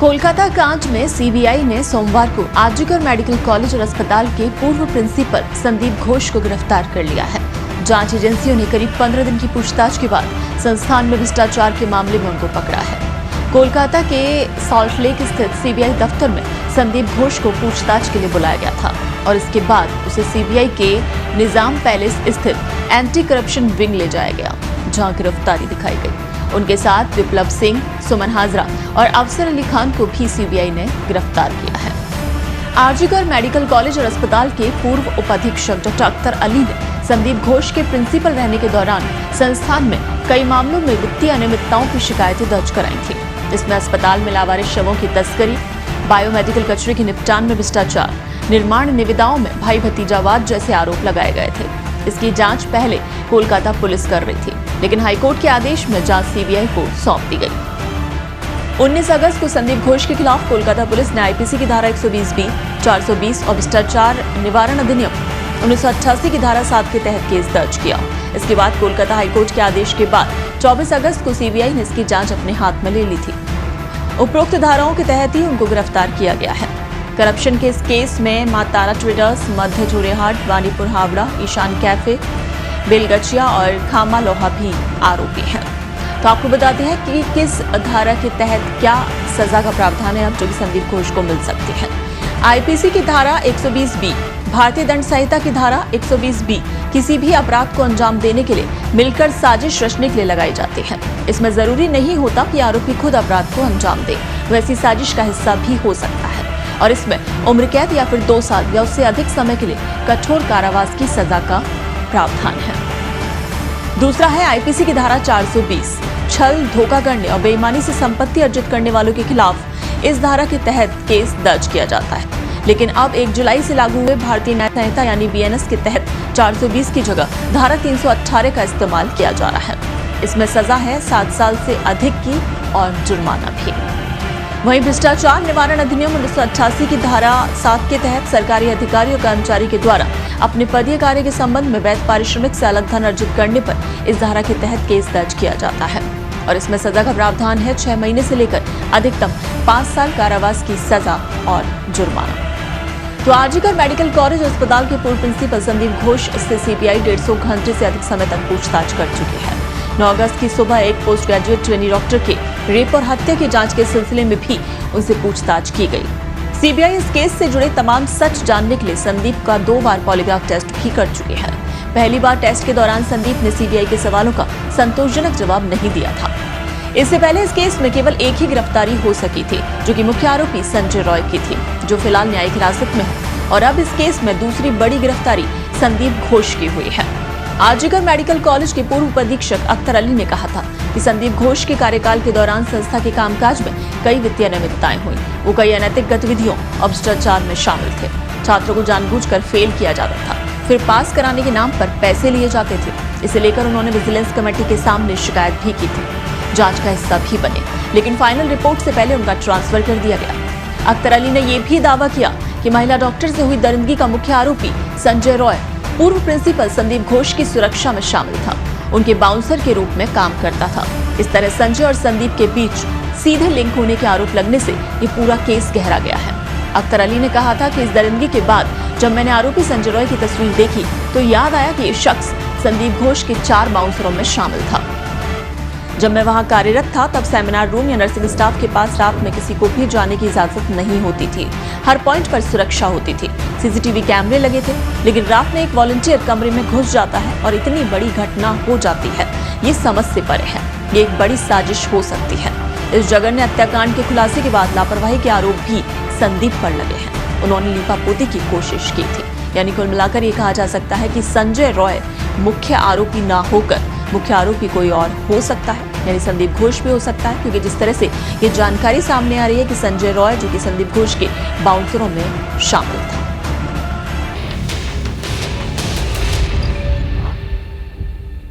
कोलकाता कांड में सीबीआई ने सोमवार को आरजीकर मेडिकल कॉलेज और अस्पताल के पूर्व प्रिंसिपल संदीप घोष को गिरफ्तार कर लिया है। जांच एजेंसियों ने करीब 15 दिन की पूछताछ के बाद संस्थान में भ्रष्टाचार के मामले में उनको पकड़ा है। कोलकाता के सॉल्ट लेक स्थित सीबीआई दफ्तर में संदीप घोष को पूछताछ के लिए बुलाया गया था और इसके बाद उसे सीबीआई के निजाम पैलेस स्थित एंटी करप्शन विंग ले जाया गया, जहां गिरफ्तारी दिखाई गई। उनके साथ विप्लव सिंह, सुमन हाजरा और अफसर अली खान को भी सीबीआई ने गिरफ्तार किया है। आरजीकर मेडिकल कॉलेज और अस्पताल के पूर्व उपाधीक्षक डॉक्टर अख्तर अली ने संदीप घोष के प्रिंसिपल रहने के दौरान संस्थान में कई मामलों में वित्तीय अनियमितताओं की शिकायतें दर्ज कराई थी। इसमें अस्पताल में लावारिस शवों की तस्करी, बायोमेडिकल कचरे के निपटान में भ्रष्टाचार, निर्माण निविदाओं में भाई भतीजावाद जैसे आरोप लगाए गए थे। इसकी जांच पहले कोलकाता पुलिस कर रही थी, लेकिन हाईकोर्ट के आदेश में जांच सीबीआई को सौंप दी गई। 19 अगस्त को संदीप घोष के खिलाफ कोलकाता पुलिस ने आईपीसी की धारा 120B, 420 और भ्रष्टाचार निवारण अधिनियम 1988 की धारा 7 के तहत केस दर्ज किया। इसके बाद कोलकाता हाईकोर्ट के आदेश के बाद 24 अगस्त को सीबीआई ने इसकी जांच अपने हाथ में ले ली थी। उपरोक्त धाराओं के तहत ही उनको गिरफ्तार किया गया है। करप्शन के इस केस में मां तारा ट्रेडर्स, मध्य जोरेहाट, वानीपुर हावड़ा, ईशान कैफे, बेलगचिया और खामा लोहा भी आरोपी हैं। तो आपको बताते हैं कि किस धारा के तहत क्या सजा का प्रावधान है अब जो कि संदीप घोष को मिल सकती है। आईपीसी की धारा 120B, भारतीय दंड संहिता की धारा 120B किसी भी अपराध को अंजाम देने के लिए मिलकर साजिश रचने के लिए लगाई जाती है। इसमें जरूरी नहीं होता कि आरोपी खुद अपराध को अंजाम दे, वैसी साजिश का हिस्सा भी हो सकता है और इसमें उम्र कैद या फिर 2 साल या उससे अधिक समय के लिए कठोर कारावास की सजा का प्रावधान है। दूसरा है आईपीसी की धारा 420, छल, धोखा करने और बेईमानी से संपत्ति अर्जित करने वालों के खिलाफ इस धारा के तहत केस दर्ज किया जाता है। लेकिन अब 1 जुलाई से लागू हुए भारतीय न्याय संहिता यानी बीएनएस के तहत 420 की जगह धारा 318 का इस्तेमाल किया जा रहा है। इसमें सजा है 7 साल से अधिक की और जुर्माना भी। वहीं भ्रष्टाचार निवारण अधिनियम 1988 की धारा 7 के तहत सरकारी अधिकारी और कर्मचारी के द्वारा अपने पदीय कार्य के संबंध में वैध पारिश्रमिक से अलग धन अर्जित करने पर इस धारा के तहत केस दर्ज किया जाता है और इसमें सजा का प्रावधान है 6 महीने से लेकर अधिकतम 5 साल कारावास की सजा और जुर्माना। तो आरजीकर मेडिकल कॉलेज और अस्पताल के पूर्व प्रिंसिपल संदीप घोष से सीबीआई 150 घंटे से अधिक समय तक पूछताछ कर चुकी है। 9 अगस्त की सुबह एक पोस्ट ग्रेजुएट ट्रेनी डॉक्टर के रेप और हत्या की जांच के सिलसिले में भी उनसे पूछताछ की गई। सीबीआई इस केस से जुड़े तमाम सच जानने के लिए संदीप का 2 बार पॉलीग्राफ टेस्ट भी कर चुकी है। पहली बार टेस्ट के दौरान संदीप ने सीबीआई के सवालों का संतोषजनक जवाब नहीं दिया था। इससे पहले इस केस में केवल एक ही गिरफ्तारी हो सकी थी, जो कि मुख्य आरोपी संजय रॉय की थी, जो फिलहाल न्यायिक हिरासत में है और अब इस केस में दूसरी बड़ी गिरफ्तारी संदीप घोष की हुई है। आरजीकर मेडिकल कॉलेज के पूर्व उपाधीक्षक अख्तर अली ने कहा था कि संदीप घोष के कार्यकाल के दौरान संस्था के कामकाज में कई वित्तीय अनियमितताएं हुई। वो कई अनैतिक गतिविधियों और भ्रष्टाचार में शामिल थे। छात्रों को जानबूझकर फेल किया जाता था, फिर पास कराने के नाम पर पैसे लिए जाते थे। इसे लेकर उन्होंने विजिलेंस कमेटी के सामने शिकायत भी की थी, जांच का हिस्सा भी बने, लेकिन फाइनल रिपोर्ट से पहले उनका ट्रांसफर कर दिया गया। अख्तर अली ने यह भी दावा किया कि महिला डॉक्टर से हुई दरिंदगी का मुख्य आरोपी संजय रॉय पूर्व प्रिंसिपल संदीप घोष की सुरक्षा में शामिल था, उनके बाउंसर के रूप में काम करता था। इस तरह संजय और संदीप के बीच सीधे लिंक होने के आरोप लगने से ये पूरा केस गहरा गया है। अख्तर अली ने कहा था कि इस दरिंदगी के बाद जब मैंने आरोपी संजय रॉय की तस्वीर देखी तो याद आया कि ये शख्स संदीप घोष के 4 बाउंसरों में शामिल था। जब मैं वहां कार्यरत था तब सेमिनार रूम या नर्सिंग स्टाफ के पास रात में किसी को भी जाने की इजाजत नहीं होती थी। हर पॉइंट पर सुरक्षा होती थी, सीसीटीवी कैमरे लगे थे, लेकिन रात में एक वॉलंटियर कमरे में घुस जाता है और इतनी बड़ी घटना हो जाती है। ये समझ से परे है, ये एक बड़ी साजिश हो सकती है। इस जघन्य हत्याकांड के खुलासे के बाद लापरवाही के आरोप भी संदीप पर लगे हैं। उन्होंने लीपापोती की कोशिश की थी। यानी कुल मिलाकर ये कहा जा सकता है कि संजय रॉय मुख्य आरोपी ना होकर मुख्य आरोपी कोई और हो सकता है, यानी संदीप घोष भी हो सकता है, क्योंकि जिस तरह से ये जानकारी सामने आ रही है कि संजय रॉय जो कि संदीप घोष के बाउंसरों में शामिल था।